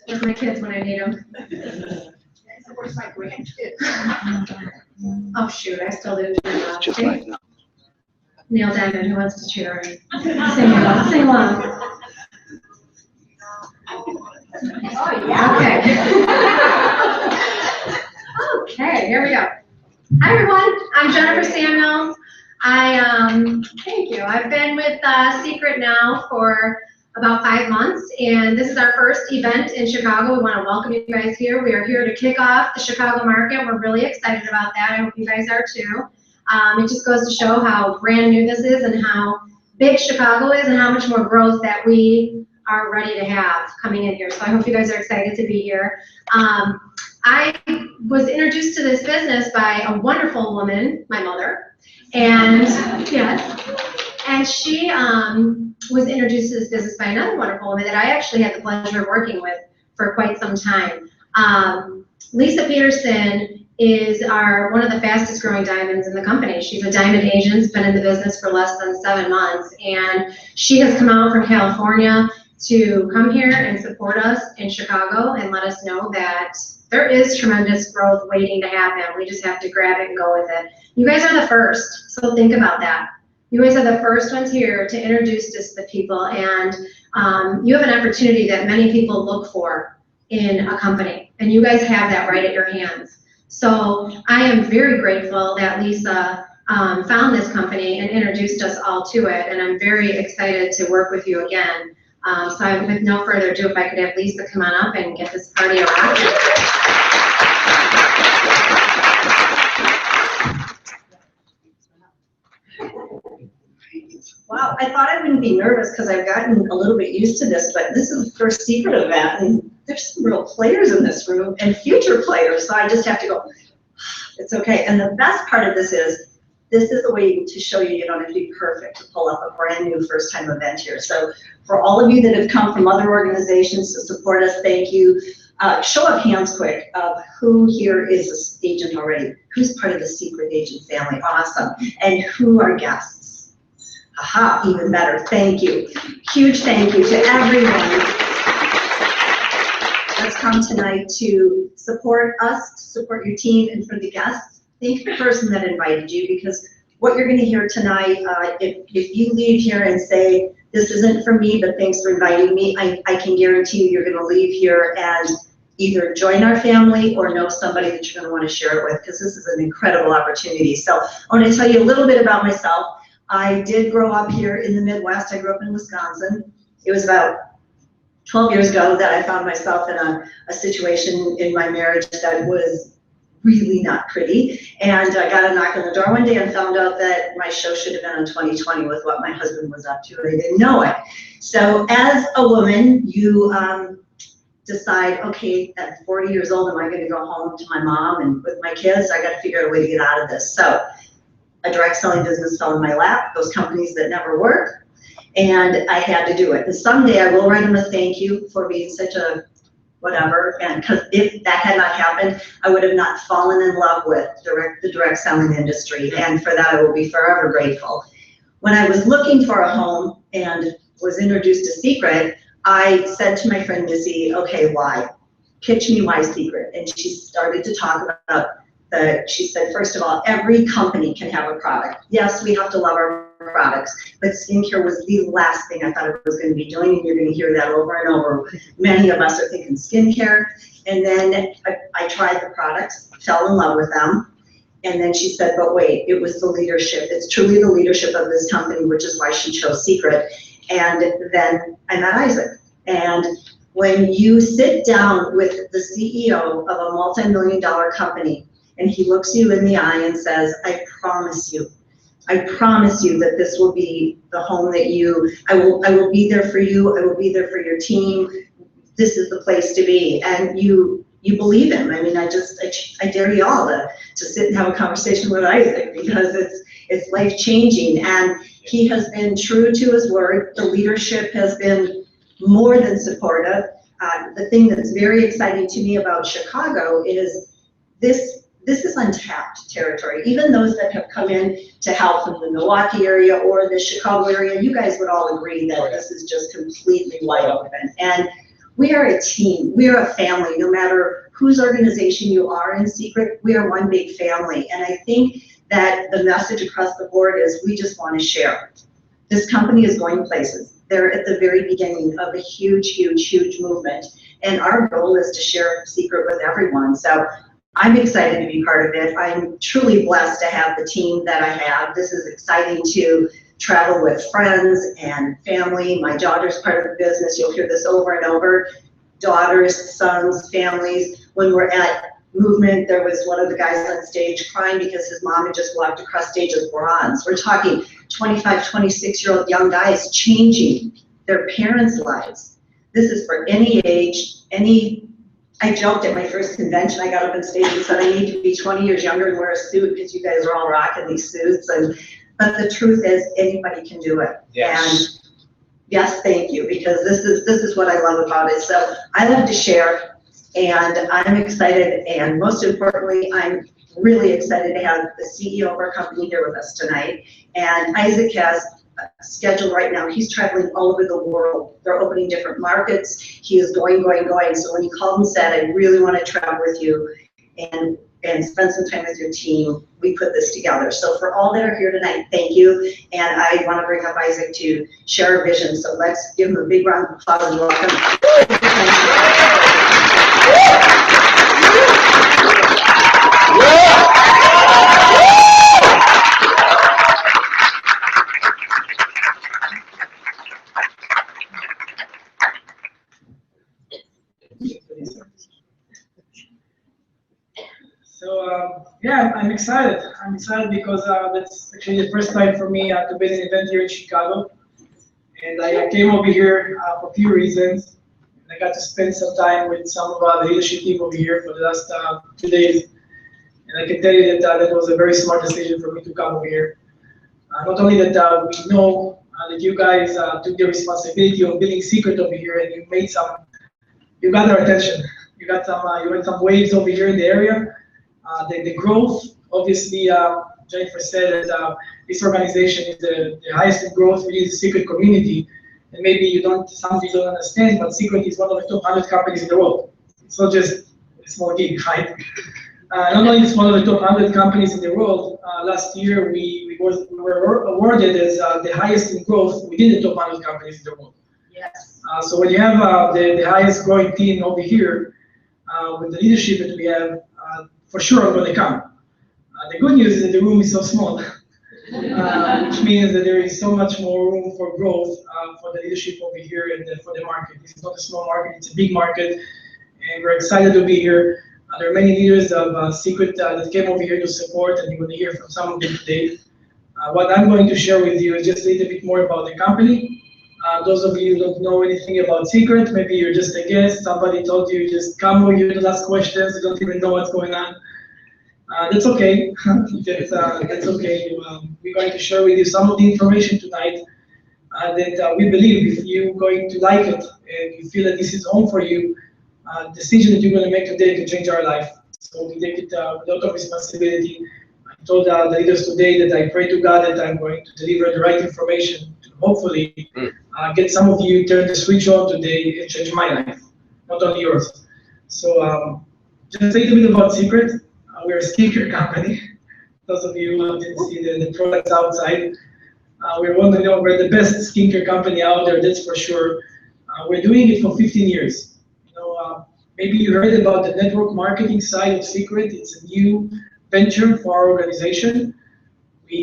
With my kids when I need them. Where's my grandkids? Oh shoot, I still do. Just like now. Neil Diamond, who wants to cheer? Sing along, sing along. Oh, yeah. Okay. Okay, here we go. Hi everyone, I'm Jennifer Samuels. Thank you. I've been with Secret now for about 5 months, and this is our first event in Chicago. We want to welcome you guys here. We are here to kick off the Chicago market. We're really excited about that. I hope you guys are too. It just goes to show how brand new this is and how big Chicago is and how much more growth that we are ready to have coming in here. So I hope you guys are excited to be here. I was introduced to this business by a wonderful woman, my mother, and yes, and she was introduced to this business by another wonderful woman that I actually had the pleasure of working with for quite some time. Lisa Peterson is one of the fastest growing diamonds in the company. She's a diamond agent, been in the business for less than 7 months, and she has come out from California to come here and support us in Chicago and let us know that there is tremendous growth waiting to happen. We just have to grab it and go with it. You guys are the first, so think about that. You guys are the first ones here to introduce us to people, and you have an opportunity that many people look for in a company, and you guys have that right at your hands. So I am very grateful that Lisa found this company and introduced us all to it, and I'm very excited to work with you again. So with no further ado, if I could have Lisa come on up and get this party rocking. Wow, I thought I wouldn't be nervous because I've gotten a little bit used to this, but this is the first Secret event, and there's some real players in this room and future players, so I just have to go, it's okay. And the best part of this is a way to show you don't have to be perfect to pull up a brand new first time event here. So for all of you that have come from other organizations to support us, thank you. Show of hands quick of who here is an agent already. Who's part of the Secret Agent family? Awesome. And who are guests? Aha, even better. Thank you. Huge thank you to everyone that's come tonight to support us, to support your team, and for the guests. Thank the person that invited you, because what you're going to hear tonight, if you leave here and say, this isn't for me, but thanks for inviting me, I can guarantee you're going to leave here and either join our family or know somebody that you're going to want to share it with, because this is an incredible opportunity. So I want to tell you a little bit about myself. I did grow up here in the Midwest. I grew up in Wisconsin. It was about 12 years ago that I found myself in a situation in my marriage that was really not pretty, and I got a knock on the door one day and found out that my show should have been on 2020 with what my husband was up to, and I didn't know it. So as a woman, you decide, okay, at 40 years old, am I going to go home to my mom and with my kids? I got to figure out a way to get out of this. So a direct selling business fell in my lap, those companies that never work, and I had to do it. And someday I will write them a thank you for being such a whatever, and because if that had not happened, I would have not fallen in love with the direct selling industry, and for that I will be forever grateful. When I was looking for a home and was introduced to Secret, I said to my friend Missy, okay, why? Pitch me why Secret. And she started to talk about she said, first of all, every company can have a product. Yes, we have to love our products, but skincare was the last thing I thought I was going to be doing, and you're going to hear that over and over. Many of us are thinking skincare, and then I tried the products, fell in love with them, and then she said, but wait, it was the leadership. It's truly the leadership of this company, which is why she chose Secret. And then I met Izhak, and when you sit down with the CEO of a multi-million-dollar company, and he looks you in the eye and says, I promise you that this will be the home that I will be there for you, I will be there for your team, this is the place to be, and you believe him. I mean, I dare you all to sit and have a conversation with Izhak, because it's life-changing, and he has been true to his word. The leadership has been more than supportive. The thing that's very exciting to me about Chicago is this is untapped territory. Even those that have come in to help from the Milwaukee area or the Chicago area, you guys would all agree that this is just completely wide open. And we are a team, we are a family, no matter whose organization you are in Secret, we are one big family. And I think that the message across the board is we just want to share. This company is going places. They're at the very beginning of a huge, huge, huge movement. And our goal is to share Secret with everyone. So I'm excited to be part of it. I'm truly blessed to have the team that I have. This is exciting to travel with friends and family. My daughter's part of the business. You'll hear this over and over. Daughters, sons, families. When we're at movement, there was one of the guys on stage crying because his mom had just walked across stage as bronze. We're talking 25, 26-year-old young guys changing their parents' lives. This is for any age, I joked at my first convention, I got up on stage and said, I need to be 20 years younger and wear a suit because you guys are all rocking these suits. But the truth is, anybody can do it. Yes. And yes, thank you, because this is what I love about it. So I love to share, and I'm excited, and most importantly, I'm really excited to have the CEO of our company here with us tonight. And Izhak has scheduled right now, he's traveling all over the world. They're opening different markets. He is going. So when he called and said, I really want to travel with you and spend some time with your team, we put this together. So for all that are here tonight, thank you. And I want to bring up Izhak to share our vision. So let's give him a big round of applause and welcome. So yeah, I'm excited. I'm excited because that's actually the first time for me to be at an event here in Chicago. And I came over here for a few reasons. And I got to spend some time with some of the leadership team over here for the last 2 days. And I can tell you that that was a very smart decision for me to come over here. Not only that we know that you guys took the responsibility of building Secret over here, and you got our attention. You got some waves over here in the area. The growth, obviously, Jennifer said that this organization is the highest in growth within the Secret community. And maybe some of you don't understand, but Secret is one of the top 100 companies in the world. It's not just a small gig, right? Not only it's one of the top 100 companies in the world, last year we were awarded as the highest in growth within the top 100 companies in the world. Yes. So when you have the highest growing team over here, with the leadership that we have, for sure I'm going to come. The good news is that the room is so small, which means that there is so much more room for growth for the leadership over here and for the market. This is not a small market, it's a big market, and we're excited to be here. There are many leaders of Secret that came over here to support, and you're going to hear from some of them today. What I'm going to share with you is just a little bit more about the company. Those of you who don't know anything about Secret, maybe you're just a guest, somebody told you just come over here to ask questions, you don't even know what's going on. That's okay, that's okay. We're going to share with you some of the information tonight that we believe if you're going to like it and you feel that this is home for you, decision that you're going to make today can change our life. So we take it with a lot of responsibility. I told the leaders today that I pray to God that I'm going to deliver the right information to hopefully get some of you turn the switch on today and change my life, not only yours. So just a little bit about Secret. We're a skincare company. Those of you who didn't see the products outside, we're the best skincare company out there, that's for sure. We're doing it for 15 years. Maybe you heard about the network marketing side of Secret. It's a new venture for our organization.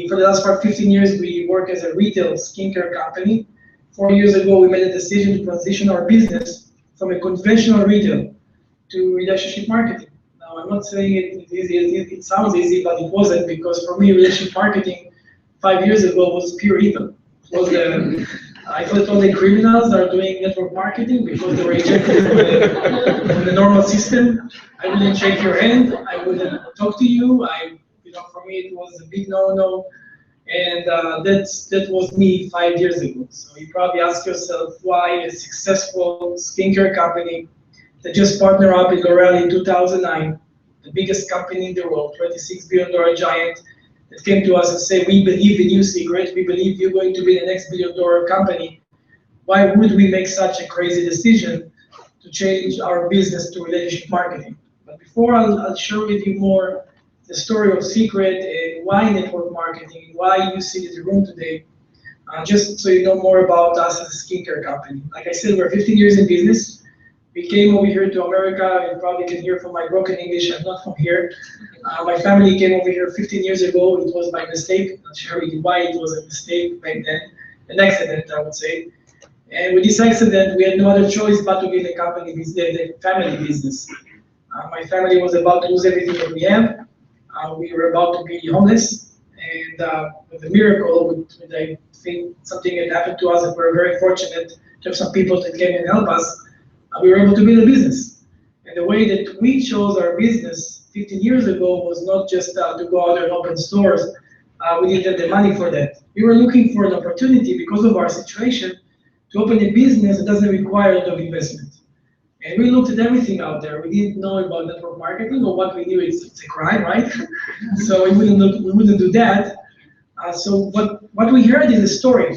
For the last 15 years, we work as a retail skincare company. 4 years ago, we made a decision to transition our business from a conventional retail to relationship marketing. Now, I'm not saying it's easy. It sounds easy, but it wasn't, because for me, relationship marketing 5 years ago was pure evil. I thought all the criminals are doing network marketing because they were rejected from the normal system. I wouldn't shake your hand. I wouldn't talk to you. For me, it was a big no-no. And that was me 5 years ago. So you probably ask yourself why a successful skincare company that just partnered up with L'Oreal in 2009 the biggest company in the world, $26 billion giant, that came to us and said, we believe in you, Secret. We believe you're going to be the next billion-dollar company. Why would we make such a crazy decision to change our business to relationship marketing? But before I'll share with you more the story of Secret and why network marketing, why you see this room today, just so you know more about us as a skincare company. Like I said, we're 15 years in business. We came over here to America. You probably can hear from my broken English, I'm not from here. My family came over here 15 years ago. It was by mistake. Not sure really why it was a mistake back then. An accident, I would say. And with this accident, we had no other choice but to be in the company, the family business. My family was about to lose everything that we have. We were about to be homeless. And with a miracle, with I think something that happened to us, that we're very fortunate to have some people that came and helped us, we were able to build a business. And the way that we chose our business 15 years ago was not just to go out there and open stores. We didn't have the money for that. We were looking for an opportunity because of our situation to open a business that doesn't require a lot of investment. And we looked at everything out there. We didn't know about network marketing, or what we knew it's a crime, right? So we wouldn't do that. So what we heard is a story.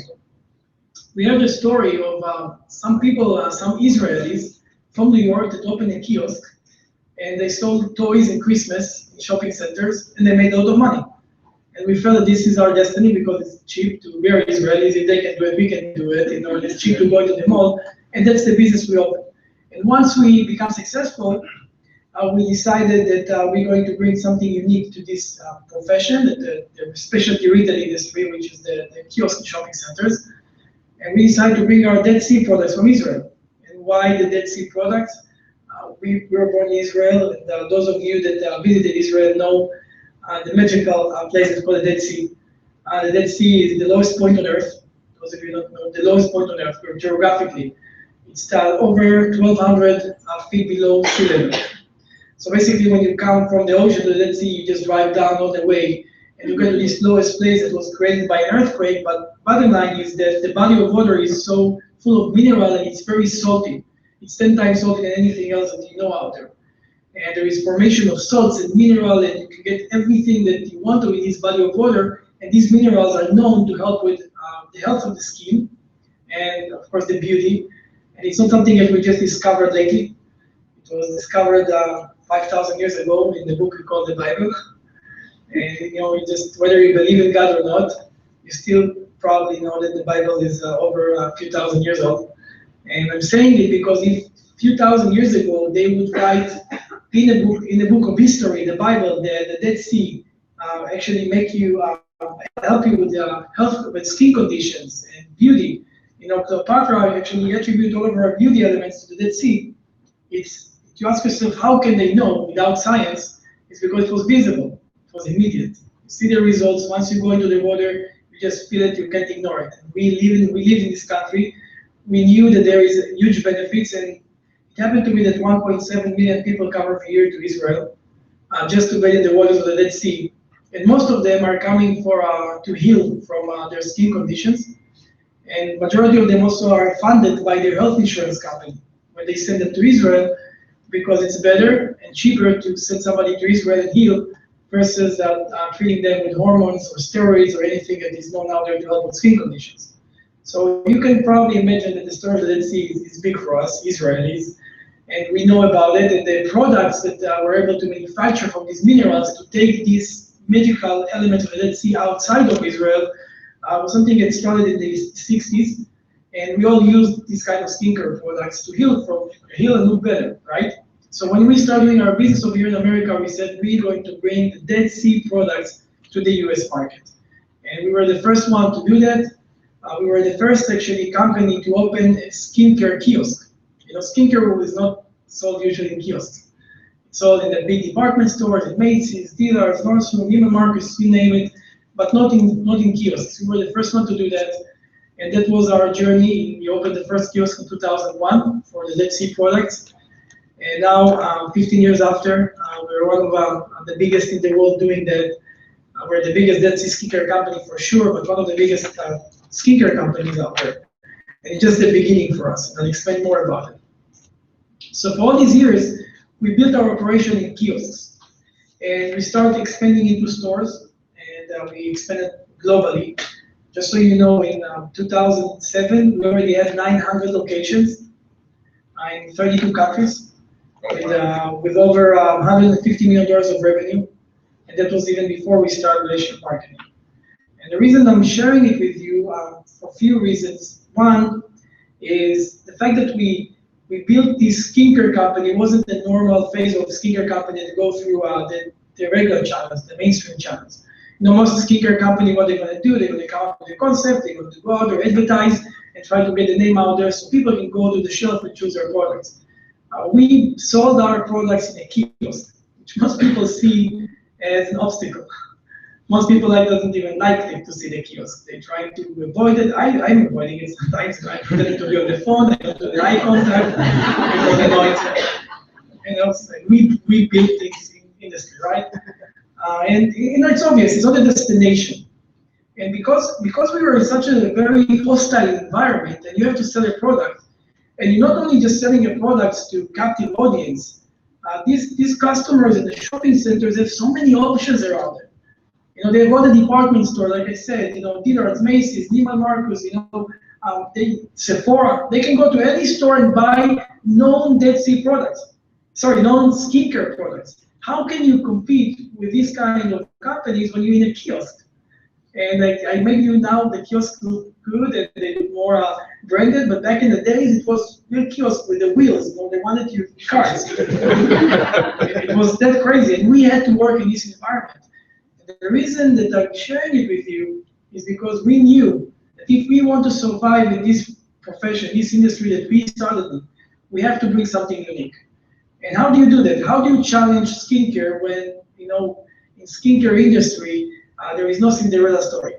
We heard a story of some people, some Israelis from New York that opened a kiosk, and they sold toys in Christmas in shopping centers, and they made a lot of money. And we felt that this is our destiny because it's cheap to, we are Israelis, if they can do it, we can do it. It's cheap to go into the mall, and that's the business we opened. And once we become successful, we decided that we're going to bring something unique to this profession, the specialty retail industry, which is the kiosk and shopping centers. And we decided to bring our Dead Sea products from Israel. And why the Dead Sea products? We were born in Israel, and those of you that visited Israel know the magical place is called the Dead Sea. The Dead Sea is the lowest point on Earth. Those of you don't know, the lowest point on Earth, geographically. It's over 1,200 feet below sea level. So basically, when you come from the ocean to the Dead Sea, you just drive down all the way, and you get to this lowest place that was created by an earthquake. But bottom line is that the body of water is so full of mineral, and it's very salty. It's 10 times salty than anything else that you know out there. And there is formation of salts and mineral, and you can get everything that you want to in this body of water. And these minerals are known to help with the health of the skin, and of course the beauty. And it's not something that we just discovered lately. It was discovered 5,000 years ago in the book we call the Bible. And just whether you believe in God or not, you still probably know that the Bible is over a few thousand years old. And I'm saying it because if a few thousand years ago they would write in a book of history, the Bible, the Dead Sea, actually make you help you with health, with skin conditions and beauty. Cleopatra actually attribute all of her beauty elements to the Dead Sea. If you ask yourself, how can they know without science? It's because it was visible, it was immediate. You see the results. Once you go into the water, you just feel it, you can't ignore it. We live in this country. We knew that there is huge benefits, and it happened to be that 1.7 million people come every year to Israel just to bathe in the waters of the Dead Sea. And most of them are coming to heal from their skin conditions. And majority of them also are funded by their health insurance company when they send them to Israel, because it's better and cheaper to send somebody to Israel and heal versus treating them with hormones or steroids or anything that is known out there to help with skin conditions. So you can probably imagine that the story of the Dead Sea is big for us, Israelis, and we know about it, and the products that we're able to manufacture from these minerals to take these medical elements of the Dead Sea outside of Israel was something that started in the 60s, and we all used these kind of skincare products to heal and look better, right? So when we started doing our business over here in America, we said we're going to bring the Dead Sea products to the US market. And we were the first one to do that. We were the first actually company to open a skincare kiosk. Skincare is not sold usually in kiosks. It's sold in the big department stores, at Macy's, dealers, Nordstrom, Neiman Marcus, you name it, but not in kiosks. We were the first one to do that, and that was our journey. We opened the first kiosk in 2001 for the Dead Sea products, and now 15 years after, we're one of the biggest in the world doing that. We're the biggest Dead Sea skincare company for sure, but one of the biggest skincare companies out there. And it's just the beginning for us, and I'll explain more about it. So for all these years, we built our operation in kiosks. and we started expanding into stores, and we expanded globally. Just so you know, in 2007, we already had 900 locations in 32 countries with over $150 million of revenue, and that was even before we started relationship marketing. And the reason I'm sharing it with you for a few reasons. One is the fact that we built this skincare company. It wasn't the normal phase of skincare company that go through the regular channels, the mainstream channels. You know, most skincare company, what they're going to do, they're going to come up with a concept, they're going to go out there, advertise, and try to get the name out there so people can go to the shelf and choose their products. We sold our products in a kiosk, which most people see as an obstacle. Most people doesn't even like to see the kiosk. They try to avoid it. I'm avoiding it sometimes. I pretend to be on the phone. I don't do the eye contact. We build things in industry, right? And it's obvious. It's not a destination. And because we were in such a very hostile environment, and you have to sell a product, and you're not only just selling your products to captive audience. These customers in the shopping centers have so many options around them. You know, they go to the department store, like I said, you know, Dillard's, Macy's, Neiman Marcus, you know, Sephora. They can go to any store and buy known Dead Sea products. Sorry, known skincare products. How can you compete with these kind of companies when you're in a kiosk? And I made you now the kiosk look good and they look more branded, but back in the days it was real kiosk with the wheels. You know, they wanted your cars. It was that crazy, and we had to work in this environment. The reason that I'm sharing it with you is because we knew that if we want to survive in this profession, this industry that we started in, we have to bring something unique. And how do you do that? How do you challenge skincare when, you know, in skincare industry, there is no Cinderella story.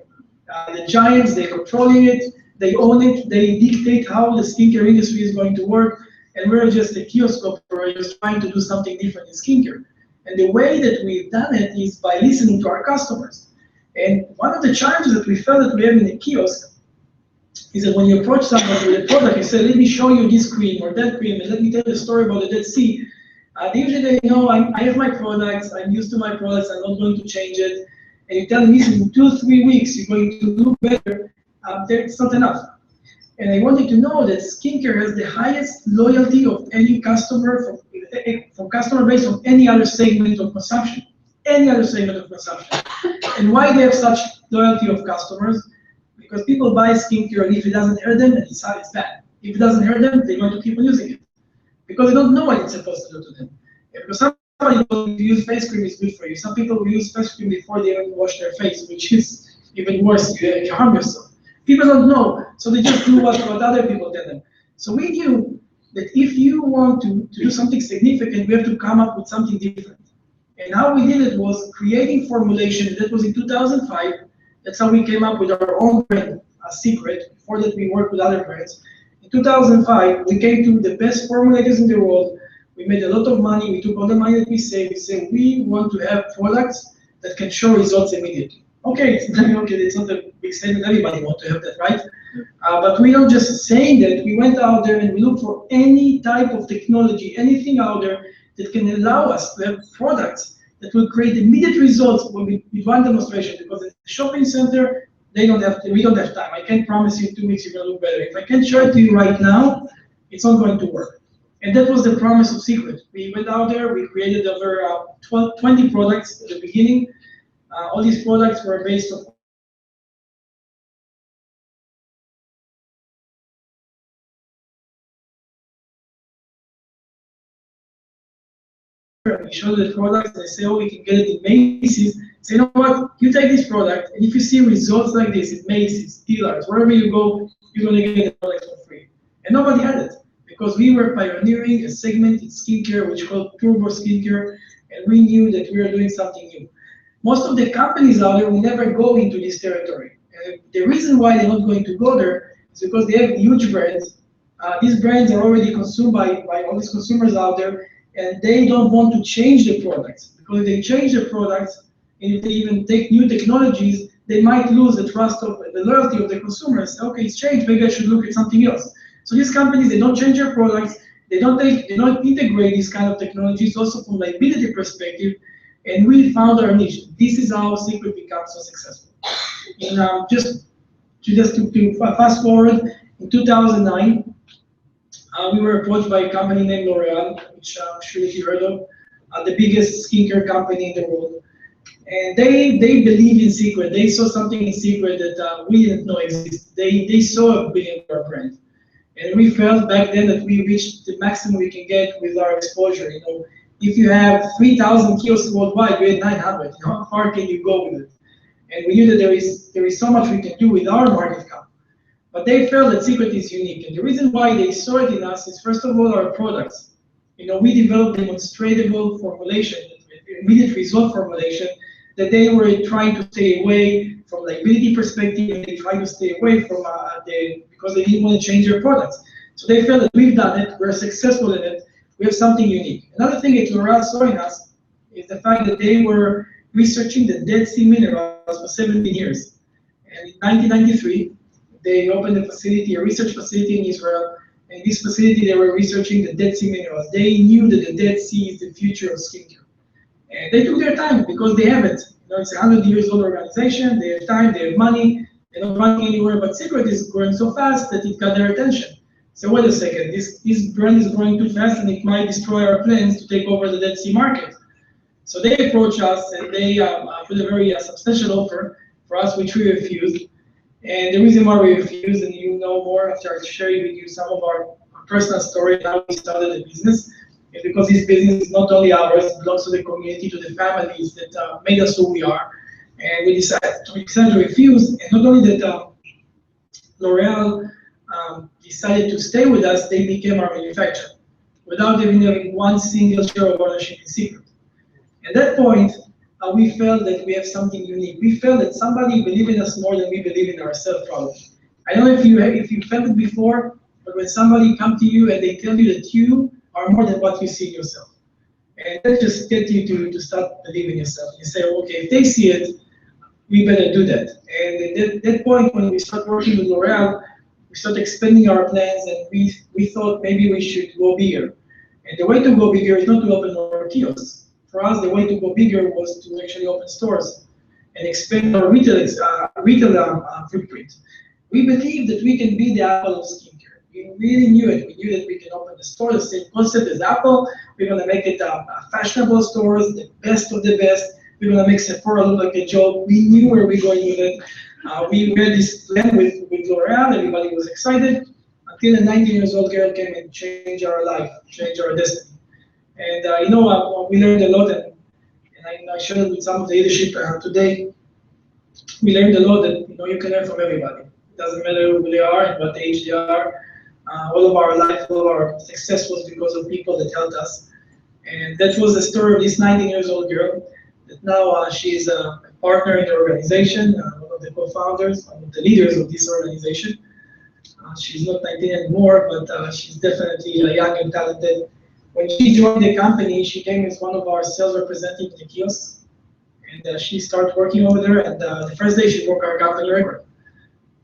The giants, they're controlling it, they own it, they dictate how the skincare industry is going to work, and we're just a kiosk operators trying to do something different in skincare. And the way that we've done it is by listening to our customers. And one of the challenges that we felt that we have in the kiosk is that when you approach someone with a product, you say, let me show you this cream or that cream, and let me tell you a story about the Dead Sea. Usually they know I have my products, I'm used to my products, I'm not going to change it. And you tell me, listen, in 2 or 3 weeks, you're going to look better, it's not enough. And I wanted to know that skincare has the highest loyalty of any customer from customer base of any other segment of consumption. Any other segment of consumption. And why they have such loyalty of customers? Because people buy skincare, and if it doesn't hurt them, it's bad. If it doesn't hurt them, they're going to keep on using it. Because they don't know what it's supposed to do to them. Because somebody will use face cream is good for you. Some people will use face cream before they even wash their face, which is even worse, you harm yourself. People don't know, so they just do what other people tell them. So we knew that if you want to do something significant, we have to come up with something different. And how we did it was creating formulation. That was in 2005. That's how we came up with our own brand, Secret. Before that, we worked with other brands. In 2005, we came to the best formulators in the world. We made a lot of money. We took all the money that we saved. We said, we want to have products that can show results immediately. Okay, it's not a big statement. Everybody wants to have that, right? But we don't just say that. We went out there and we looked for any type of technology, anything out there that can allow us to have products that will create immediate results when with one demonstration. Because at the shopping center, we don't have time. I can't promise you in 2 weeks you're going to look better. If I can show it to you right now, it's not going to work. And that was the promise of Secret. We went out there, we created over 20 products at the beginning. All these products were based on we show the products, they say, oh, we can get it in Macy's. So you know what? You take this product, and if you see results like this in Macy's, Dillard's, wherever you go, you're going to get the product for free. And nobody had it, because we were pioneering a segment in skincare, which is called turbo skincare, and we knew that we were doing something new. Most of the companies out there will never go into this territory. And the reason why they're not going to go there is because they have huge brands. These brands are already consumed by all these consumers out there, and they don't want to change the products. Because if they change the products, and if they even take new technologies, they might lose the trust of the loyalty of the consumers. Okay, it's changed, maybe I should look at something else. So these companies, they don't change their products, they don't integrate these kind of technologies, also from liability perspective, And we found our niche. This is how Secret becomes so successful. And just to fast forward, in 2009, we were approached by a company named L'Oreal, which I'm sure if you heard of, the biggest skincare company in the world. And they believe in Secret. They saw something in Secret that we didn't know existed. They saw a billion-dollar brand. And we felt back then that we reached the maximum we can get with our exposure. If you have 3,000 kiosks worldwide, we had 900. How far can you go with it? And we knew that there is so much we can do with our market cap. But they felt that Secret is unique. And the reason why they saw it in us is, first of all, our products. We developed demonstratable formulation, immediate result formulation, that they were trying to stay away from liability perspective, and they tried to stay away from because they didn't want to change their products. So they felt that we've done it, we're successful in it, we have something unique. Another thing that L'Oreal saw in us is the fact that they were researching the Dead Sea minerals for 17 years. And in 1993, they opened a research facility in Israel. And in this facility, they were researching the Dead Sea minerals. They knew that the Dead Sea is the future of skincare. And they took their time because they have it. It's a 100 years old organization. They have time, they have money. They're not running anywhere. But Secret is growing so fast that it got their attention. So wait a second, this brand is growing too fast and it might destroy our plans to take over the Dead Sea market. So they approached us and they put a very substantial offer for us, which we refused. And the reason why we refused, and you know more after I share with you some of our personal story, how we started the business, is because this business is not only ours, it belongs to the community, to the families that made us who we are. And we decided to refuse. And not only that, L'Oreal decided to stay with us, they became our manufacturer without even having one single share of ownership in Secret. At that point, we felt that we have something unique. We felt that somebody believed in us more than we believe in ourselves, probably. I don't know if you felt it before, but when somebody comes to you and they tell you that you are more than what you see in yourself. And that just gets you to start believing in yourself. You say, okay, if they see it, we better do that. And at that point, when we start working with L'Oreal, we start expanding our plans, and we thought maybe we should go bigger. And the way to go bigger is not to open more kiosks. For us, the way to go bigger was to actually open stores and expand our retail footprint. We believe that we can be the Apple of skincare. We really knew it. We knew that we can open the store, the same concept as Apple. We're going to make it fashionable stores, the best of the best. We're going to make Sephora look like a joke. We knew where we're going with it. We had this plan with L'Oreal. Everybody was excited until a 19-year-old girl came and changed our life, changed our destiny. And we learned a lot, and I shared it with some of the leadership today. We learned a lot that you can learn from everybody. It doesn't matter who they are and what age they are. All of our life, all of our success was because of people that helped us. And that was the story of this 19-year-old girl. That now she is a partner in the organization, one of the co-founders, one of the leaders of this organization. She's not 19 anymore, but she's definitely young and talented. When she joined the company, she came as one of our sales representatives in the kiosks, and she started working over there. And the first day, she broke our company record.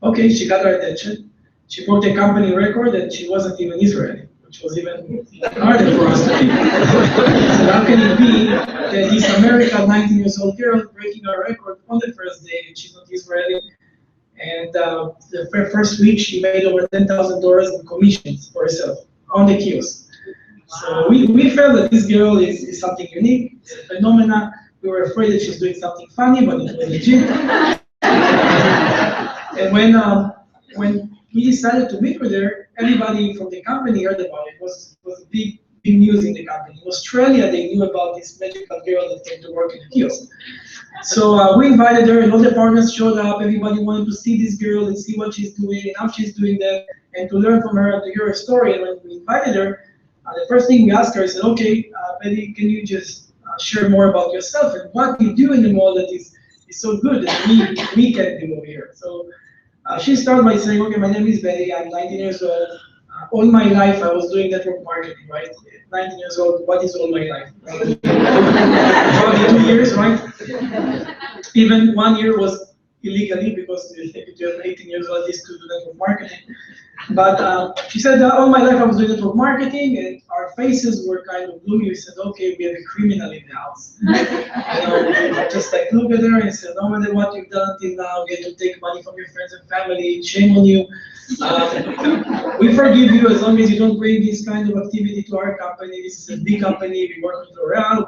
Okay, she got our attention. She broke the company record, and she wasn't even Israeli, which was even harder for us to do. So how can it be that this American 19-year-old girl breaking our record on the first day, and she's not Israeli? And the first week, she made over $10,000 in commissions for herself on the kiosk. So we felt that this girl is something unique, it's a phenomenon. We were afraid that she's doing something funny, but it was legit. And when we decided to meet with her, everybody from the company heard about it. It was big news in the company. In Australia, they knew about this magical girl that came to work in the kiosk. So we invited her, and all the partners showed up. Everybody wanted to see this girl and see what she's doing and how she's doing that, and to learn from her and to hear her story. And when we invited her, the first thing we asked her, I said, okay, Betty, can you just share more about yourself and what you do in the mall that is so good that we can do over here? So she started by saying, okay, my name is Betty, I'm 19 years old. All my life I was doing network marketing, right? 19 years old, what is all my life? Probably 2 years, right? Even 1 year was illegally because you think you're 18 years old at least to do network marketing. But she said that all my life I was doing network marketing, and our faces were kind of gloomy. We said, okay, we have a criminal in the house. Just like look at her and said, no matter what you've done until now, get to take money from your friends and family, shame on you. We forgive you as long as you don't bring this kind of activity to our company. This is a big company. We work with L'Oreal.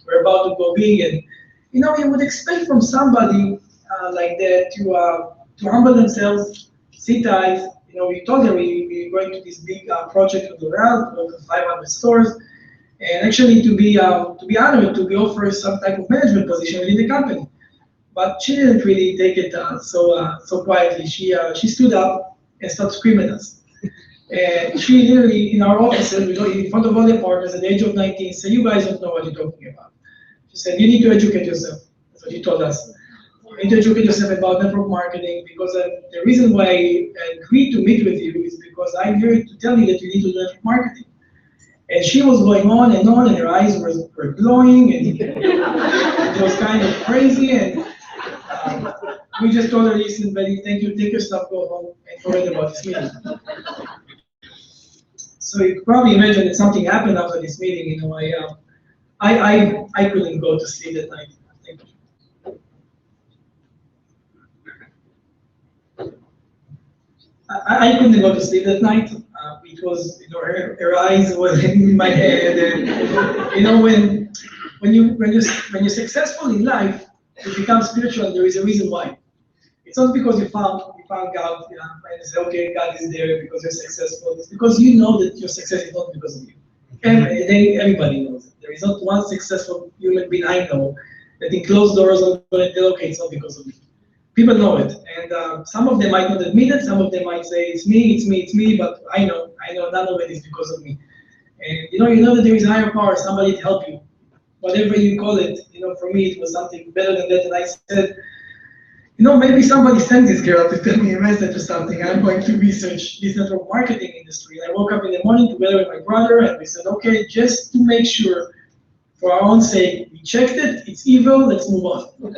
We're about to go big, and you would expect from somebody like that to humble themselves, sit tight. We told them we're going to this big project with L'Oreal, over 500 stores, and actually to be honored to be offered some type of management position within the company. But she didn't really take it so quietly. She stood up and started screaming at us. And she literally, in our offices, in front of all the partners at the age of 19, said, you guys don't know what you're talking about. She said, you need to educate yourself. That's what she told us. You need to educate yourself about network marketing, because the reason why I agreed to meet with you is because I'm here to tell you that you need to do network marketing. And she was going on, and her eyes were glowing, and it was kind of crazy. And we just told her, listen, Betty, thank you, take your stuff, go home, and forget about this meeting. So you could probably imagine that something happened after this meeting. I couldn't go to sleep that night. I couldn't go to sleep that night because her eyes were in my head, and when you're successful in life, you become spiritual. There is a reason why. It's not because you found God, and you say, okay, God is there because you're successful. It's because you know that your success is not because of you. Everybody knows it. There is not one successful human being I know that in closed doors are going to tell, okay, it's not because of me. People know it, and some of them might not admit it. Some of them might say, it's me, but I know none of it is because of me. And you know that there is a higher power, somebody to help you. Whatever you call it, for me it was something better than that, and I said, maybe somebody sent this girl to tell me a message or something. I'm going to research this network marketing industry. And I woke up in the morning together with my brother, and we said, okay, just to make sure, for our own sake, we checked it, it's evil, let's move on. And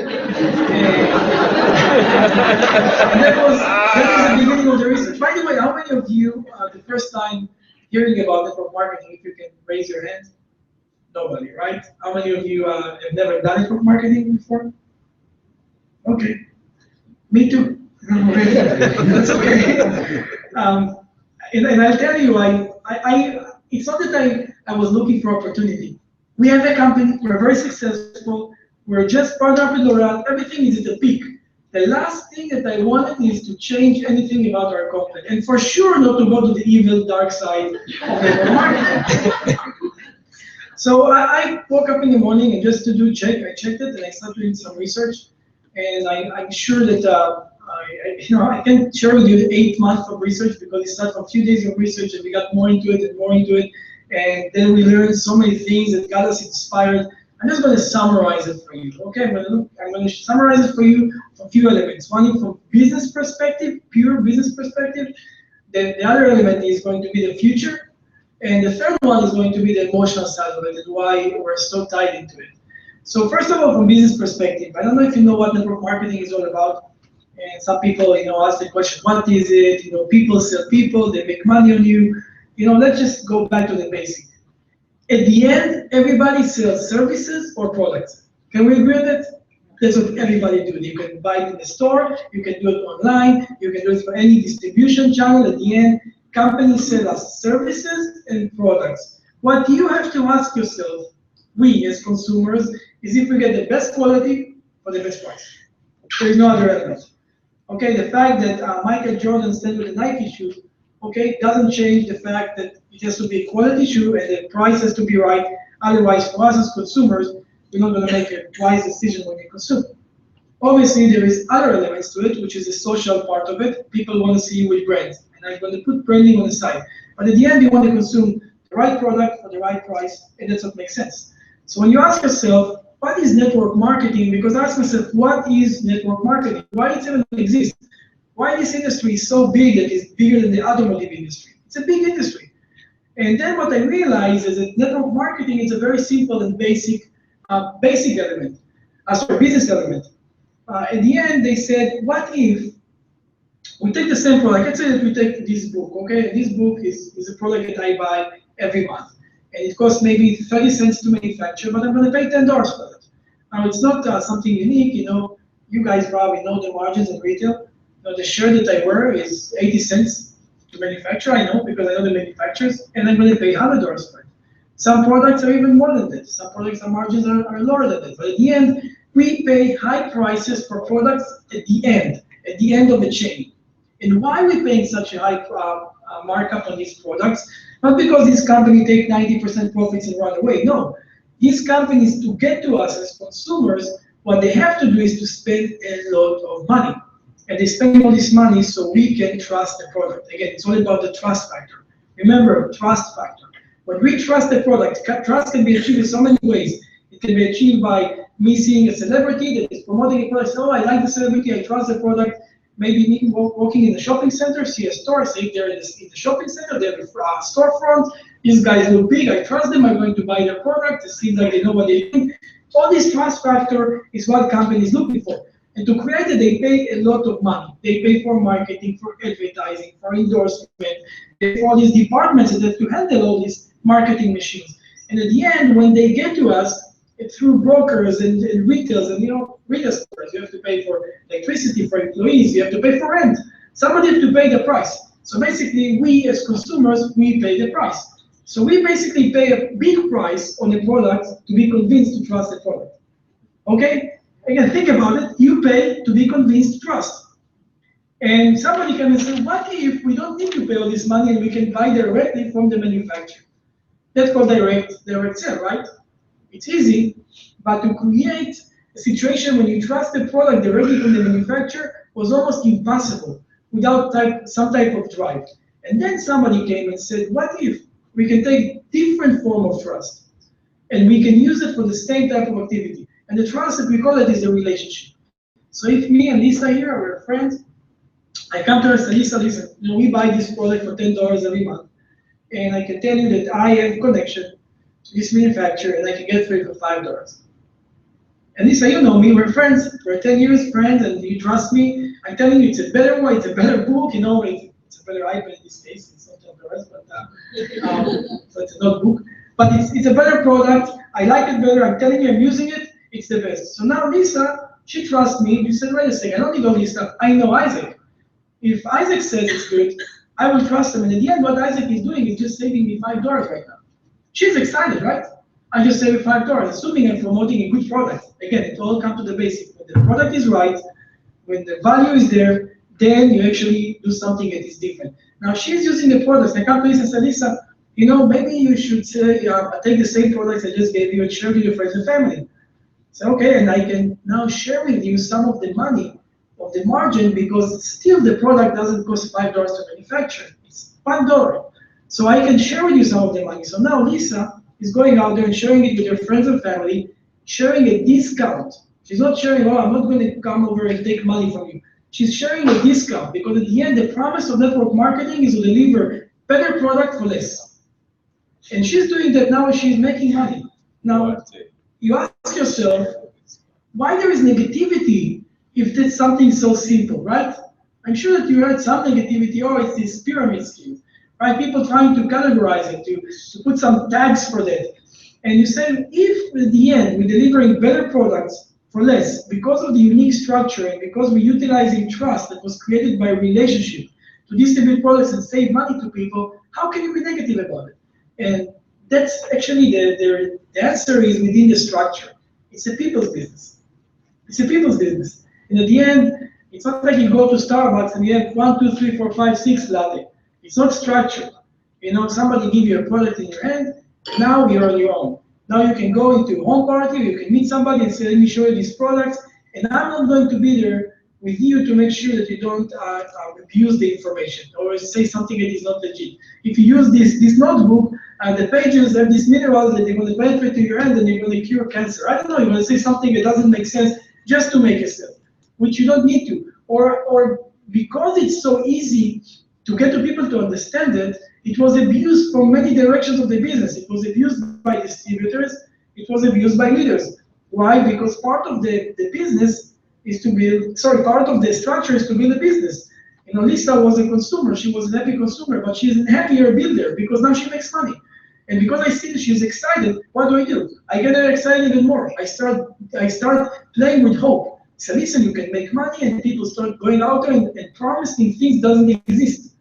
that was the beginning of the research. By the way, how many of you, the first time hearing about network marketing, if you can raise your hand? Nobody, right? How many of you have never done network marketing before? Okay. Me too. That's okay. And I'll tell you, it's not that I was looking for opportunity. We have a company, we're very successful, we're just partnered with L'Oreal, everything is at the peak. The last thing that I wanted is to change anything about our company, and for sure not to go to the evil, dark side of the market. So I woke up in the morning, and just to I checked it, and I started doing some research. And I'm sure that I can share with you the 8 months of research, because it started from a few days of research, and we got more into it and more into it, and then we learned so many things that got us inspired. I'm just going to summarize it for you. Okay, I'm going to summarize it for you from a few elements. One from business perspective, pure business perspective. Then the other element is going to be the future, and the third one is going to be the emotional side of it and why we're so tied into it. So first of all, from business perspective, I don't know if you know what network marketing is all about. And some people, ask the question, what is it? People sell people, they make money on you. Let's just go back to the basic. At the end, everybody sells services or products. Can we agree on that? That's what everybody do. You can buy it in the store, you can do it online, you can do it for any distribution channel. At the end, companies sell us services and products. What you have to ask yourself, we as consumers, is if we get the best quality for the best price. There is no other element. Okay, the fact that Michael Jordan stands with a Nike shoe, okay, doesn't change the fact that it has to be a quality shoe and the price has to be right. Otherwise, for us as consumers, we're not going to make a wise decision when we consume. Obviously, there is other elements to it, which is the social part of it. People want to see you with brands, and I'm going to put branding on the side. But at the end, you want to consume the right product for the right price, and that's what makes sense. So when you ask yourself, what is network marketing? Because I ask myself, what is network marketing? Why it even exists? Why this industry is so big that it's bigger than the automotive industry? It's a big industry. And then what I realized is that network marketing is a very simple and basic element, as a business element. At the end, they said, what if we take the same product? Let's say that we take this book, okay? This book is a product that I buy every month. And it costs maybe 30 cents to manufacture, but I'm going to pay $10 for it. Now, it's not something unique, you guys probably know the margins in retail. The shirt that I wear is 80 cents to manufacture, I know, because I know the manufacturers, and I'm going to pay $100 for it. Some products are even more than that. Some products, the margins are lower than that. But at the end, we pay high prices for products at the end of the chain. And why are we paying such a high markup on these products? Not because these companies take 90% profits and run away. No, these companies, to get to us as consumers, what they have to do is to spend a lot of money. And they spend all this money so we can trust the product. Again, it's all about the trust factor. Remember, trust factor. When we trust the product, trust can be achieved in so many ways. It can be achieved by me seeing a celebrity that is promoting a product. Oh, I like the celebrity, I trust the product. Maybe me walking in the shopping center, see a store, say they're in the shopping center, they have a storefront. These guys look big, I trust them, I'm going to buy their product. It seems like they know what they're doing. All this trust factor is what companies looking for. And to create it, they pay a lot of money. They pay for marketing, for advertising, for endorsement. They pay for all these departments that have to handle all these marketing machines. And at the end, when they get to us, through brokers and retailers and retail stores, you have to pay for electricity for employees, you have to pay for rent. Somebody has to pay the price. So basically, we as consumers, we pay the price. So we basically pay a big price on a product to be convinced to trust the product. Okay? Again, think about it. You pay to be convinced to trust. And somebody can say, what if we don't need to pay all this money and we can buy directly from the manufacturer? That's called direct sale, right? It's easy, but to create a situation when you trust the product directly from the manufacturer was almost impossible without some type of drive. And then somebody came and said, what if we can take different form of trust and we can use it for the same type of activity? And the trust that we call it is a relationship. So if me and Lisa here are friends, I come to her and say, Lisa, listen, we buy this product for $10 every month. And I can tell you that I have connection to this manufacturer and I can get it for $5. And Lisa, you know me, we're friends, we're 10 years friends, and you trust me. I'm telling you, it's a better way, it's a better book, it's a better iPad in this case, it's not the rest, but so it's a notebook. But it's a better product, I like it better, I'm telling you, I'm using it, it's the best. So now Lisa, she trusts me, you said, wait a second, I don't need all this stuff, I know Isaac. If Isaac says it's good, I will trust him, and at the end, what Isaac is doing is just saving me $5 right now. She's excited, right? I just saved $5, assuming I'm promoting a good product. Again, it all comes to the basics. When the product is right, when the value is there, then you actually do something that is different. Now she's using the products. I come to Lisa and say, Lisa, maybe you should say, take the same products I just gave you and share with your friends and family. So okay, and I can now share with you some of the money of the margin because still the product doesn't cost $5 to manufacture. It's $1. So I can share with you some of the money. So now Lisa is going out there and sharing it with her friends and family, sharing a discount. She's not sharing, oh, I'm not going to come over and take money from you. She's sharing a discount because at the end, the promise of network marketing is to deliver better product for less. And she's doing that now, she's making money. Now, you ask yourself, why there is negativity if that's something so simple, right? I'm sure that you heard some negativity, oh, it's this pyramid scheme. Right, people trying to categorize it, to put some tags for that. And you say, if at the end we're delivering better products for less, because of the unique structure and because we're utilizing trust that was created by relationship to distribute products and save money to people, how can you be negative about it? And that's actually the answer is within the structure. It's a people's business. It's a people's business. And at the end, it's not like you go to Starbucks and you have 1, 2, 3, 4, 5, 6 latte. It's not structured. Somebody give you a product in your hand, now you're on your own. Now you can go into a home party, you can meet somebody and say, let me show you these products, and I'm not going to be there with you to make sure that you don't abuse the information or say something that is not legit. If you use this notebook, the pages have these minerals that they're going to penetrate to your hand and they're going to cure cancer. I don't know, you're going to say something that doesn't make sense just to make a sale, which you don't need to. Or because it's so easy to get to people to understand it, it was abused from many directions of the business. It was abused by distributors, it was abused by leaders. Why? Because part of the business is to build, sorry, part of the structure is to build a business. Lisa was a consumer, she was an happy consumer, but she's a happier builder because now she makes money. And because I see that she's excited, what do? I get her excited even more. I start playing with hope. So listen, you can make money, and people start going out there and promising things doesn't exist.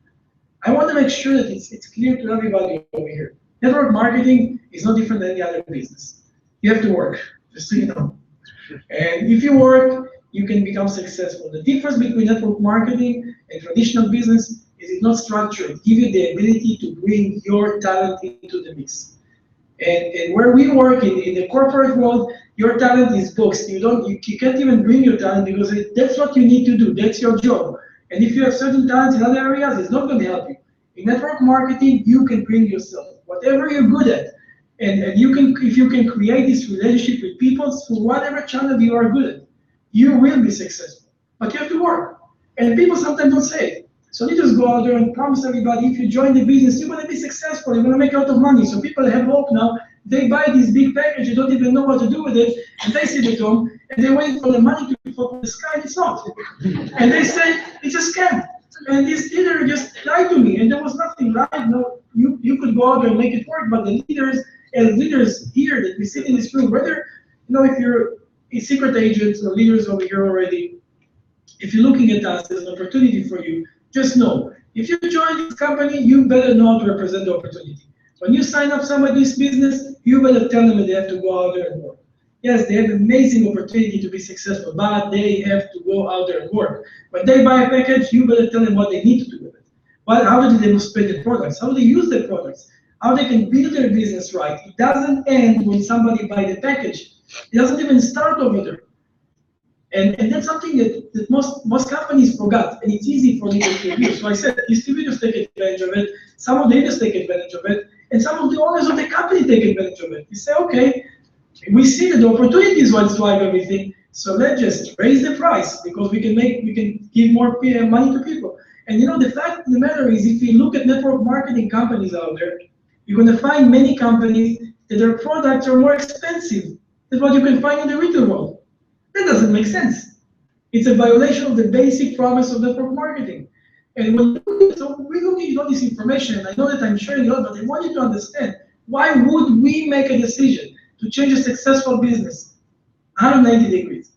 I want to make sure that it's clear to everybody over here. Network marketing is no different than any other business. You have to work, just so you know. And if you work, you can become successful. The difference between network marketing and traditional business is it's not structured. It gives you the ability to bring your talent into the mix. And where we work in the corporate world, your talent is boxed. You can't even bring your talent because that's what you need to do. That's your job. And if you have certain talents in other areas, it's not going to help you. In network marketing, you can bring yourself, whatever you're good at. And if you can create this relationship with people through whatever channel you are good at, you will be successful. But you have to work. And people sometimes don't say it. So they just go out there and promise everybody, if you join the business, you're going to be successful, you're going to make a lot of money. So people have hope now. They buy this big package, they don't even know what to do with it, and they sit at home, and they wait for the money to fall from the sky, and it's not. And they say, it's a scam. And this leader just lied to me, and there was nothing right. No, you could go out there and make it work, but the leaders, as leaders here that we sit in this room, whether, if you're a secret agent or leaders over here already, if you're looking at us as an opportunity for you, just know, if you join this company, you better know how to represent the opportunity. When you sign up somebody's business, you better tell them that they have to go out there and work. Yes, they have an amazing opportunity to be successful, but they have to go out there and work. When they buy a package, you better tell them what they need to do with it. How do they demonstrate the products? How do they use the products? How they can build their business right? It doesn't end when somebody buys the package. It doesn't even start over there. And that's something that most companies forgot, and it's easy for leaders to do. So I said, distributors take advantage of it, some of the leaders take advantage of it, and some of the owners of the company take advantage of it. You say, okay, we see that the opportunity is what drives everything, so let's just raise the price because we can give more money to people. And the fact of the matter is, if you look at network marketing companies out there, you're going to find many companies that their products are more expensive than what you can find in the retail world. That doesn't make sense. It's a violation of the basic promise of network marketing. And so we're looking at all this information, and I know that I'm sharing a lot, but I want you to understand, why would we make a decision to change a successful business 190 degrees?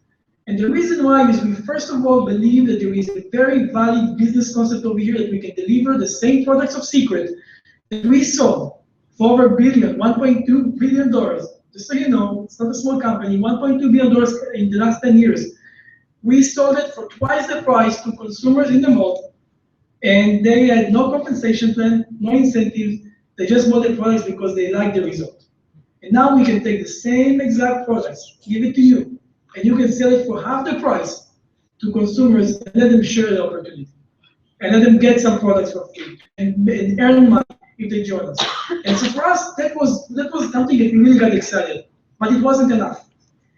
And the reason why is we first of all believe that there is a very valid business concept over here that we can deliver the same products of Secret that we sold for over $1.2 billion. Just so you know, it's not a small company, $1.2 billion in the last 10 years. We sold it for twice the price to consumers in the mall, and they had no compensation plan, no incentives. They just bought the products because they liked the result. And now we can take the same exact products, give it to you, and you can sell it for half the price to consumers and let them share the opportunity. And let them get some products for free and earn money if they join us. And so for us, that was something that we really got excited. But it wasn't enough.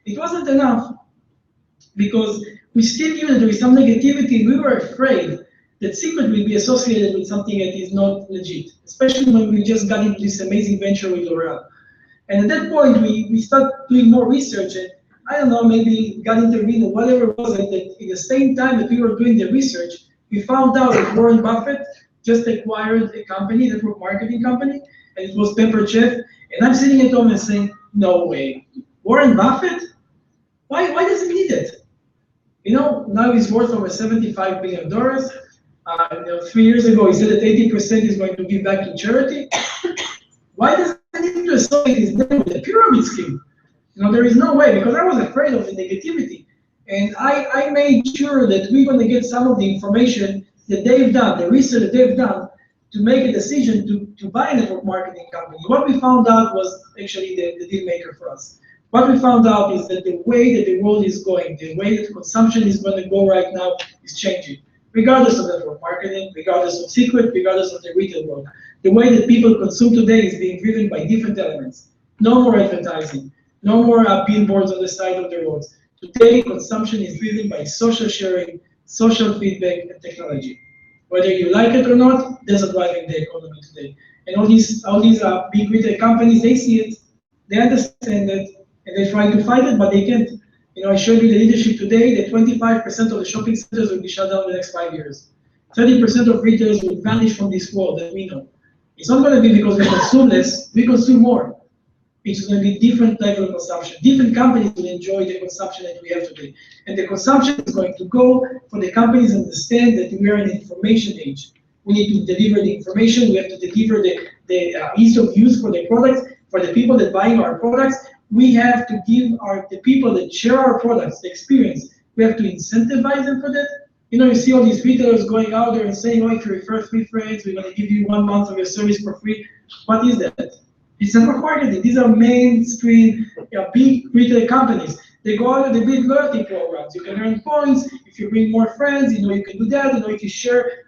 It wasn't enough because we still knew that there is some negativity. We were afraid that Secret will be associated with something that is not legit, especially when we just got into this amazing venture with L'Oreal. And at that point, we started doing more research, and I don't know, maybe got intervened or whatever it was, that in the same time that we were doing the research, we found out that Warren Buffett just acquired a company, a network marketing company, and it was Pepper Chef. And I'm sitting at home and saying, no way. Warren Buffett? Why does he need it? Now he's worth over $75 billion. 3 years ago, he said that 80% is going to give back to charity. Why does he need to associate his name with a pyramid scheme? There is no way, because I was afraid of the negativity. And I made sure that we're going to get some of the information that they've done, the research that they've done, to make a decision to buy a network marketing company. What we found out was actually the deal maker for us. What we found out is that the way that the world is going, the way that consumption is going to go right now is changing, regardless of network marketing, regardless of Secret, regardless of the retail world. The way that people consume today is being driven by different elements. No more advertising, no more billboards on the side of the roads. Today, consumption is driven by social sharing, social feedback, and technology. Whether you like it or not, that's driving the economy today. And all these big retail companies, they see it, they understand it, and they try to fight it, but they can't. I showed you the leadership today that 25% of the shopping centers will be shut down in the next 5 years. 30% of retailers will vanish from this world that we know. It's not going to be because we consume less, we consume more. It's going to be different level of consumption. Different companies will enjoy the consumption that we have today. And the consumption is going to go for the companies understand that we are in an information age. We need to deliver the information. We have to deliver the ease of use for the products, for the people that buying our products. We have to give the people that share our products the experience. We have to incentivize them for that. You see all these retailers going out there and saying, oh, if you refer 3 friends, we're going to give you 1 month of your service for free. What is that? It's network marketing. These are mainstream, big retail companies. They go out and they build loyalty programs. You can earn points. If you bring more friends, you can do that. If you share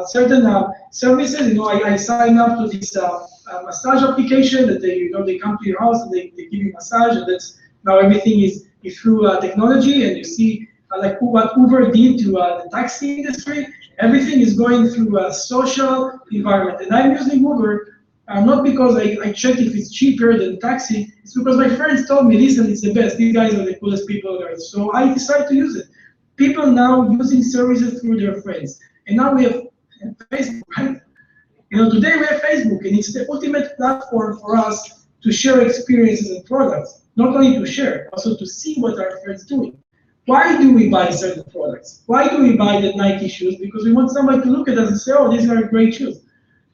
certain services, I sign up to this massage application that they come to your house and they give you massage, and that's now everything is through technology. And you see like what Uber did to the taxi industry. Everything is going through a social environment, and I'm using Uber. Not because I checked if it's cheaper than taxi, it's because my friends told me, listen, it's the best. These guys are the coolest people on earth. So I decided to use it. People now using services through their friends. And now we have Facebook, right? Today we have Facebook, and it's the ultimate platform for us to share experiences and products. Not only to share, also to see what our friends are doing. Why do we buy certain products? Why do we buy the Nike shoes? Because we want somebody to look at us and say, oh, these are great shoes.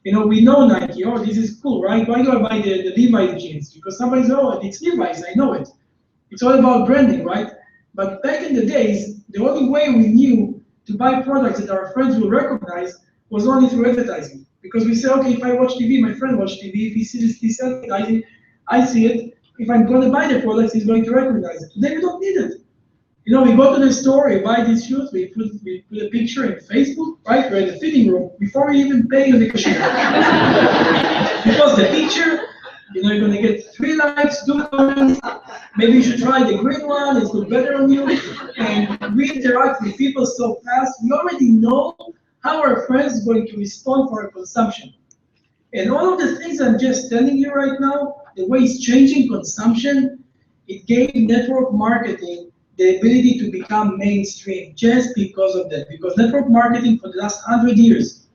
We know Nike, oh, this is cool, right? Why do I buy the Levi's jeans? Because somebody says, oh, it's Levi's, I know it. It's all about branding, right? But back in the days, the only way we knew to buy products that our friends will recognize was only through advertising. Because we say, okay, if I watch TV, my friend watch TV, if he sees this advertising, I see it. If I'm going to buy the products, he's going to recognize it. Today we don't need it. We go to the store, we buy these shoes, we put a picture in Facebook, right? We're in the fitting room before we even pay the cashier. Because the picture, you're going to get 3 likes, 2 comments. Maybe you should try the green one, it's look better on you. And we interact with people so fast, we already know how our friends are going to respond for our consumption. And all of the things I'm just telling you right now, the way it's changing consumption, it gave network marketing the ability to become mainstream just because of that. Because network marketing for the last 100 years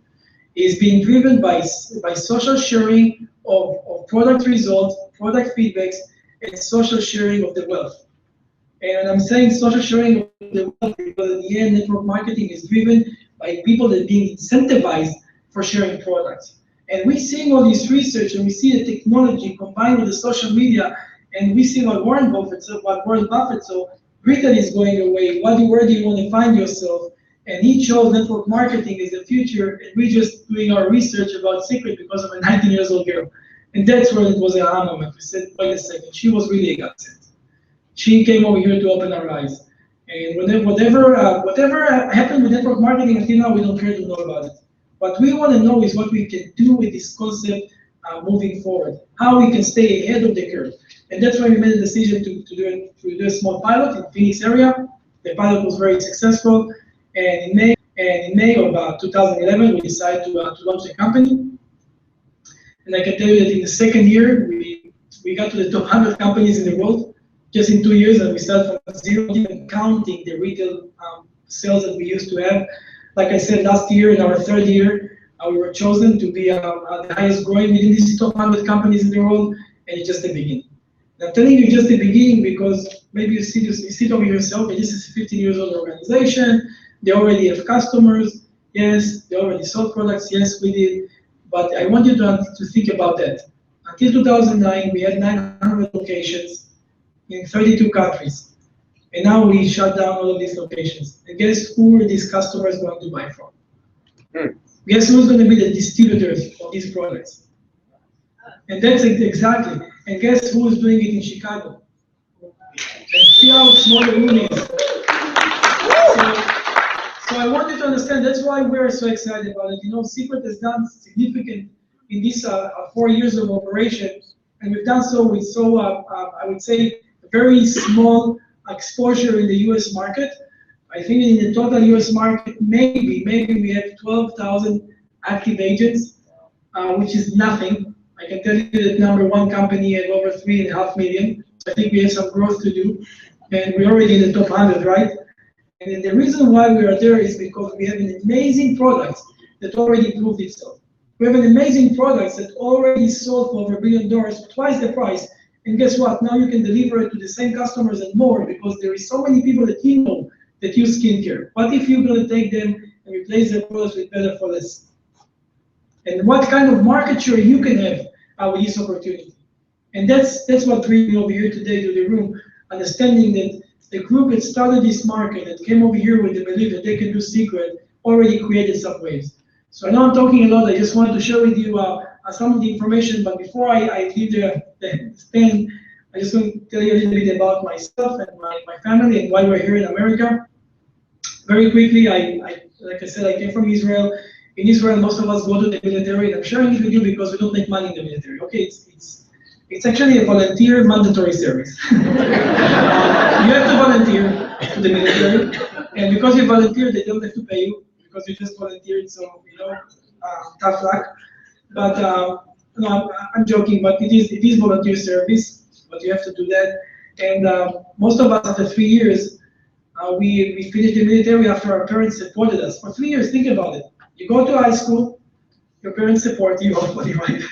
is being driven by social sharing of product results, product feedbacks, and social sharing of the wealth. And I'm saying social sharing of the wealth because in the end, network marketing is driven by people that are being incentivized for sharing products. And we're seeing all this research, and we see the technology combined with the social media, and we see what Warren Buffett saw. Retail is going away. Where do you want to find yourself? And he chose network marketing as the future, and we're just doing our research about Secret because of a 19-year-old girl. And that's where it was an aha moment. We said, wait a second, she was really a godsend. She came over here to open our eyes. And whatever happened with network marketing until now, we don't care to know about it. What we want to know is what we can do with this concept moving forward, how we can stay ahead of the curve. And that's why we made a decision to do a small pilot in the Phoenix area. The pilot was very successful, and in May of 2011, we decided to launch the company. And I can tell you that in the second year, we got to the top 100 companies in the world just in 2 years, and we started from zero, even counting the retail sales that we used to have. Like I said, last year, in our 3rd year, we were chosen to be the highest growing within these top 100 companies in the world, and it's just the beginning. I'm telling you just the beginning because maybe you sit over yourself, and this is a 15-year-old organization. They already have customers. Yes, they already sold products. Yes, we did. But I want you to think about that. Until 2009, we had 900 locations in 32 countries. And now we shut down all of these locations. And guess who are these customers going to buy from? Guess who's going to be the distributors of these products? And that's exactly. And guess who is doing it in Chicago? And see how small the room is. So I want you to understand, that's why we're so excited about it. Secret has done significant in these 4 years of operation, and we've done so with I would say, very small exposure in the US market. I think in the total US market, maybe we have 12,000 active agents, which is nothing. I can tell you that number 1 company had over 3.5 million. So I think we have some growth to do. and we're already in the top 100, right? And then the reason why we are there is because we have an amazing product that already proved itself. We have an amazing product that already sold for over $1 billion, twice the price. And guess what? Now you can deliver it to the same customers and more because there is so many people that you know that use skincare. What if you're going to take them and replace their products with better for less? And what kind of market share you can have with this opportunity? And that's what brings me over here today to the room, understanding that the group that started this market, that came over here with the belief that they can do secret, already created some waves. So I know I'm talking a lot, I just wanted to share with you some of the information, but before I leave the stand, I just want to tell you a little bit about myself and my family and why we're here in America. Very quickly, like I said, I came from Israel. In Israel, most of us go to the military, and I'm sharing it with you because we don't make money in the military. Okay, it's actually a volunteer mandatory service. You have to volunteer to the military, and because you volunteer, they don't have to pay you because you just volunteered. So tough luck. But no, I'm joking. But it is volunteer service, but you have to do that. And most of us, after 3 years, we finished the military after our parents supported us for 3 years. Think about it. You go to high school, your parents support you, hopefully, right?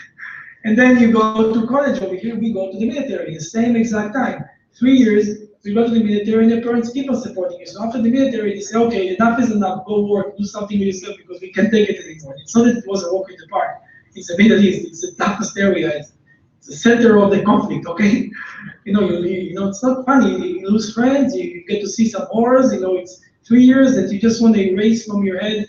And then you go to college over here, we go to the military, the same exact time. 3 years, we go to the military and the parents keep on supporting you. So after the military, they say, okay, enough is enough, go work, do something with yourself because we can't take it anymore. It's not that it was a walk in the park. It's the Middle East, it's the toughest area, it's the center of the conflict, okay? It's not funny, you lose friends, you get to see some horrors, it's 3 years that you just want to erase from your head.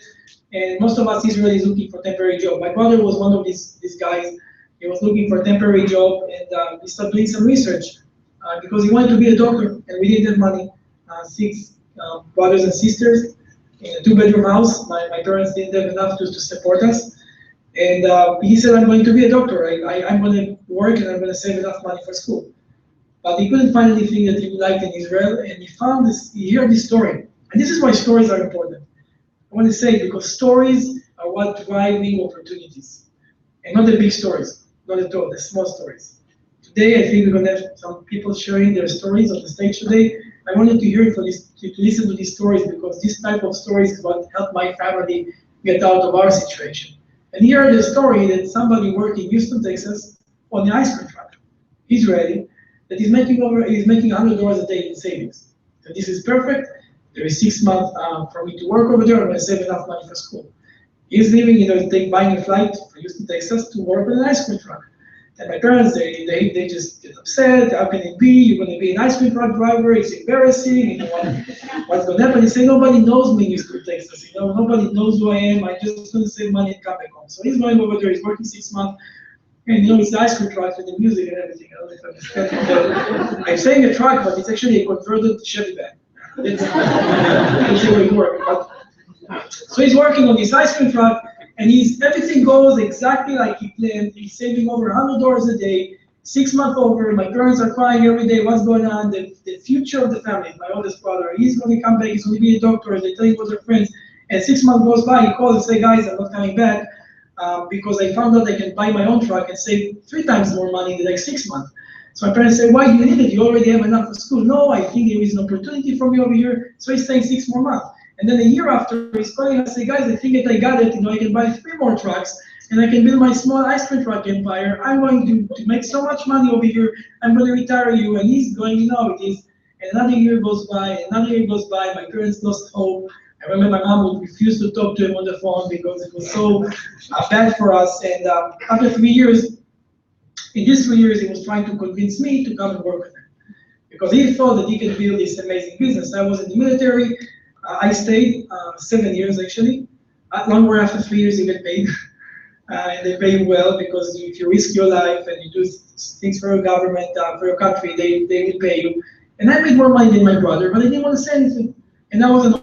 And most of us Israelis looking for temporary job. My brother was one of these guys. He was looking for a temporary job, and he started doing some research because he wanted to be a doctor, and we didn't have money. 6 brothers and sisters in a 2-bedroom house. My parents didn't have enough to support us. And he said, I'm going to be a doctor. I'm going to work, and I'm going to save enough money for school. But he couldn't find anything that he liked in Israel, and he heard this story. And this is why stories are important. I want to say because stories are what driving opportunities, and not the big stories, not at all, the small stories. Today, I think we're going to have some people sharing their stories on the stage today. I wanted to hear to listen to these stories because this type of stories is what helped my family get out of our situation. And here is the story that somebody working in Houston, Texas, on the ice cream truck, Israeli, that is making $100 a day in savings. So this is perfect. There is 6 months for me to work over there. I'm going to save enough money for school. He's leaving, buying a flight from Houston, Texas to work with an ice cream truck. And my parents, they just get upset. How can it be? You're going to be an ice cream truck driver. It's embarrassing. What's going to happen? They say, nobody knows me in Houston, Texas. Nobody knows who I am. I'm just going to save money and come back home. So he's going over there. He's working 6 months. And it's the ice cream truck with the music and everything. I don't know if I understand. I'm saying a truck, but it's actually a converted Chevy van. That's the way it works. So he's working on this ice cream truck, and everything goes exactly like he planned. He's saving over $100 a day, 6 months over. My parents are crying every day. What's going on? The future of the family. My oldest brother, he's going to come back. He's going to be a doctor. They tell him what their friends. And 6 months goes by. He calls and say, guys, I'm not coming back because I found out I can buy my own truck and save 3 times more money in the next 6 months. So my parents say, why do you need it? You already have enough for school. No, I think there is an opportunity for me over here. So he's staying 6 more months. And then a year after, he's calling and say, guys, I think that I got it. I can buy 3 more trucks and I can build my small ice cream truck empire. I'm going to make so much money over here. I'm going to retire you. And he's going, it is. And another year goes by, another year goes by. My parents lost hope. I remember my mom would refuse to talk to him on the phone because it was so bad for us. And after 3 years, in these 3 years, he was trying to convince me to come and work with him because he thought that he could build this amazing business. I was in the military. I stayed 7 years actually. Longer after 3 years, you get paid. And they pay you well because if you risk your life and you do things for your government, for your country, they will pay you. And I made more money than my brother, but I didn't want to say anything. And I was an